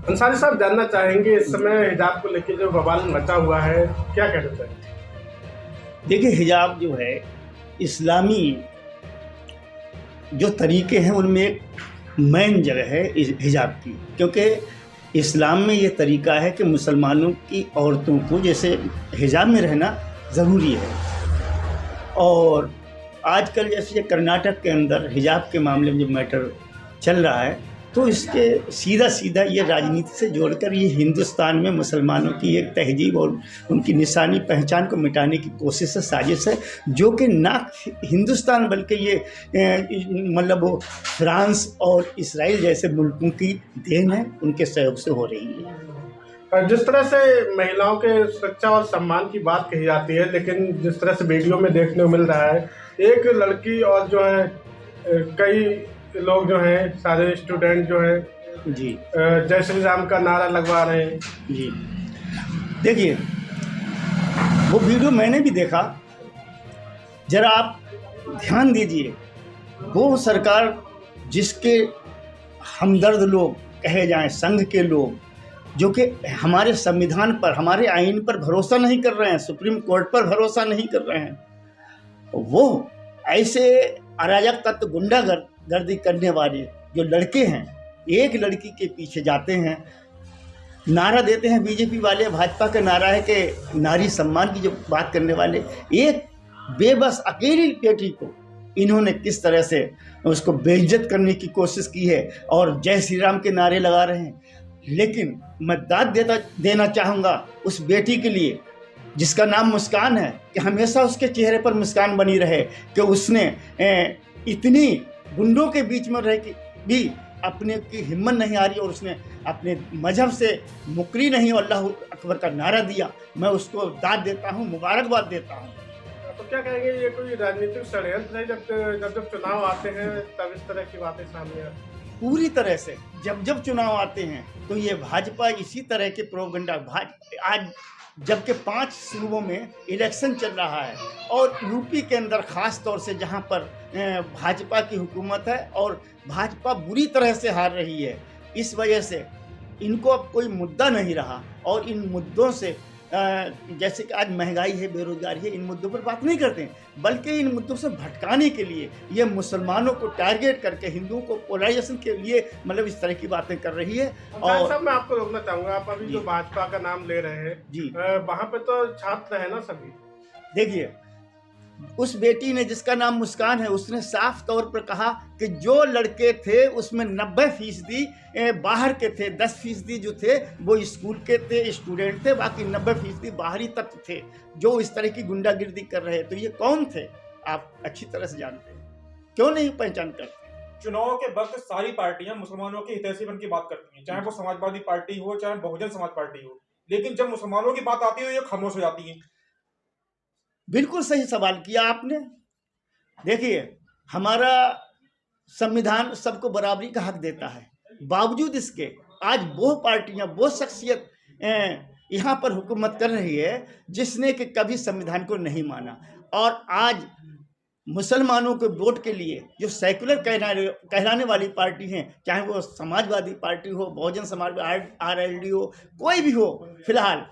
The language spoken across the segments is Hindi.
अंसारी साहब, जानना चाहेंगे इस समय हिजाब को लेकर जो बवाल मचा हुआ है, क्या कहना चाहेंगे? देखिए, हिजाब जो है इस्लामी जो तरीके हैं उनमें एक मेन जगह है हिजाब की, क्योंकि इस्लाम में ये तरीका है कि मुसलमानों की औरतों को जैसे हिजाब में रहना ज़रूरी है। और आजकल जैसे कर्नाटक के अंदर हिजाब के मामले में जो मैटर चल रहा है, तो इसके सीधा सीधा ये राजनीति से जोड़कर ये हिंदुस्तान में मुसलमानों की एक तहजीब और उनकी निशानी पहचान को मिटाने की कोशिश है, साजिश है, जो कि ना हिंदुस्तान बल्कि ये मतलब वो फ्रांस और इसराइल जैसे मुल्कों की देन है, उनके सहयोग से हो रही है। जिस तरह से महिलाओं के सुरक्षा और सम्मान की बात कही जाती है, लेकिन जिस तरह से वीडियो में देखने को मिल रहा है, एक लड़की और जो है कई लोग जो हैं, सारे स्टूडेंट जो हैं जी जय श्री राम का नारा लगवा रहे हैं। जी, देखिए वो वीडियो मैंने भी देखा, जरा आप ध्यान दीजिए। वो सरकार जिसके हमदर्द लोग कहे जाएं, संघ के लोग, जो कि हमारे संविधान पर, हमारे आईन पर भरोसा नहीं कर रहे हैं, सुप्रीम कोर्ट पर भरोसा नहीं कर रहे हैं, वो ऐसे अराजक तत्व, गुंडागर्दी करने वाले जो लड़के हैं, एक लड़की के पीछे जाते हैं, नारा देते हैं। बीजेपी वाले, भाजपा का नारा है कि नारी सम्मान की जो बात करने वाले, एक बेबस अकेली बेटी को इन्होंने किस तरह से उसको बेइज्जत करने की कोशिश की है और जय श्री राम के नारे लगा रहे हैं। लेकिन मैं दाद देना चाहूँगा उस बेटी के लिए जिसका नाम मुस्कान है, कि हमेशा उसके चेहरे पर मुस्कान बनी रहे, कि उसने इतनी गुंडों के बीच में रह के भी अपने की हिम्मत नहीं आ रही और उसने अपने मजहब से मुकरी नहीं और अल्लाह अकबर का नारा दिया। मैं उसको दाद देता हूँ, मुबारकबाद देता हूँ। तो क्या कहेंगे, ये कोई राजनीतिक षड्यंत्र है? जब चुनाव आते हैं तब इस तरह की बातें सामने आती हैं? पूरी तरह से जब चुनाव आते हैं तो ये भाजपा इसी तरह के प्रोपेगेंडा, आज जबकि 5 सूबों में इलेक्शन चल रहा है और यूपी के अंदर ख़ास तौर से जहां पर भाजपा की हुकूमत है और भाजपा बुरी तरह से हार रही है, इस वजह से इनको अब कोई मुद्दा नहीं रहा और इन मुद्दों से जैसे कि आज महंगाई है, बेरोजगारी है, इन मुद्दों पर बात नहीं करते हैं, बल्कि इन मुद्दों से भटकाने के लिए ये मुसलमानों को टारगेट करके हिंदुओं को पोलराइजेशन के लिए मतलब इस तरह की बातें कर रही है। और साहब, मैं आपको रोकना चाहूँगा, आप अभी जो भाजपा का नाम ले रहे हैं जी, वहाँ पे तो छात्र है ना सभी। देखिए, उस बेटी ने जिसका नाम मुस्कान है, उसने साफ तौर पर कहा कि जो लड़के थे उसमें 90% बाहर के थे, 10% जो थे वो स्कूल के थे, स्टूडेंट थे, बाकी 90% बाहरी तत्व थे जो इस तरह की गुंडागिर्दी कर रहे। तो ये कौन थे आप अच्छी तरह से जानते हैं, क्यों नहीं पहचान करते? चुनाव के वक्त सारी पार्टियां मुसलमानों के हितैषीपन की बात करती हैं, चाहे वो समाजवादी पार्टी हो, चाहे बहुजन समाज पार्टी हो, लेकिन जब मुसलमानों की बात आती है ये खामोश हो जाती है। बिल्कुल सही सवाल किया आपने। देखिए, हमारा संविधान सबको बराबरी का हक देता है, बावजूद इसके आज वो पार्टियां, वो शख्सियत यहाँ पर हुकूमत कर रही है जिसने कि कभी संविधान को नहीं माना। और आज मुसलमानों के वोट के लिए जो सेकुलर कहलाने वाली पार्टी हैं, चाहे वो समाजवादी पार्टी हो, बहुजन समाज, RLD हो, कोई भी हो, फिलहाल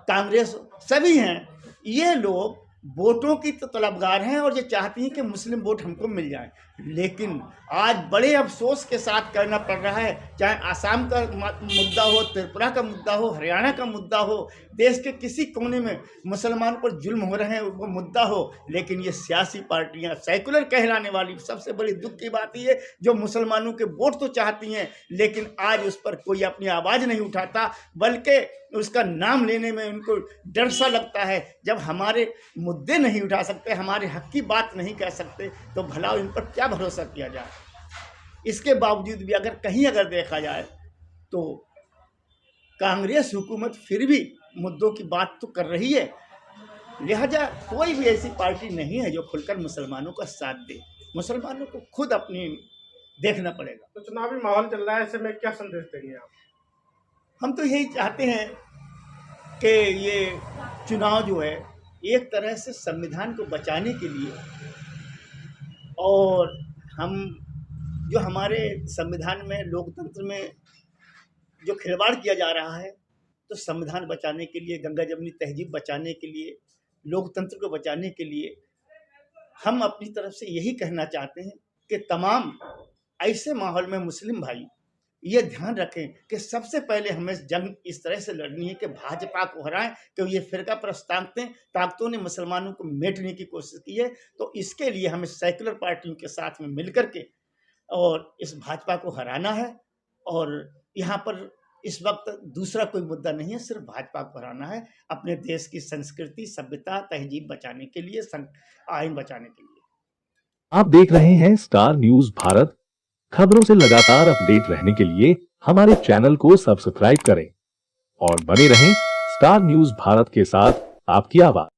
कांग्रेस, सभी हैं, ये लोग वोटों की तो तलबगार हैं और ये चाहती हैं कि मुस्लिम वोट हमको मिल जाए। लेकिन आज बड़े अफसोस के साथ करना पड़ रहा है, चाहे आसाम का मुद्दा हो, त्रिपुरा का मुद्दा हो, हरियाणा का मुद्दा हो, देश के किसी कोने में मुसलमान पर जुल्म हो रहे हैं वो मुद्दा हो, लेकिन ये सियासी पार्टियां सेकुलर कहलाने वाली, सबसे बड़ी दुख की बात ये जो मुसलमानों के वोट तो चाहती हैं लेकिन आज उस पर कोई अपनी आवाज़ नहीं उठाता, बल्कि उसका नाम लेने में उनको डर सा लगता है। जब हमारे मुद्दे नहीं उठा सकते, हमारे हक की बात नहीं कह सकते, तो भला इन पर क्या भरोसा किया जाए। इसके बावजूद भी अगर देखा जाए तो कांग्रेस हुकूमत फिर भी मुद्दों की बात तो कर रही है, लिहाजा कोई भी ऐसी पार्टी नहीं है जो खुलकर मुसलमानों का साथ दे। मुसलमानों को खुद अपनी देखना पड़ेगा। तो चुनावी माहौल चल रहा है, ऐसे में क्या संदेश देंगे आप? हम तो यही चाहते हैं कि ये चुनाव जो है एक तरह से संविधान को बचाने के लिए, और हम जो हमारे संविधान में, लोकतंत्र में जो खिलवाड़ किया जा रहा है, तो संविधान बचाने के लिए, गंगा जमुनी तहजीब बचाने के लिए, लोकतंत्र को बचाने के लिए हम अपनी तरफ से यही कहना चाहते हैं कि तमाम ऐसे माहौल में मुस्लिम भाई ये ध्यान रखें कि सबसे पहले हमें जंग इस तरह से लड़नी है कि भाजपा को हराएं, क्योंकि ये फिरका परस्त ताकतों ने मुसलमानों को मेटने की कोशिश की है। तो इसके लिए हमें सेकुलर पार्टियों के साथ में मिलकर के और इस भाजपा को हराना है। और यहाँ पर इस वक्त दूसरा कोई मुद्दा नहीं है, सिर्फ भाजपा को हराना है, अपने देश की संस्कृति, सभ्यता, तहजीब बचाने के लिए, आइन बचाने के लिए। आप देख रहे हैं स्टार न्यूज भारत। खबरों से लगातार अपडेट रहने के लिए हमारे चैनल को सब्सक्राइब करें और बने रहें स्टार न्यूज भारत के साथ। आपकी आवाज।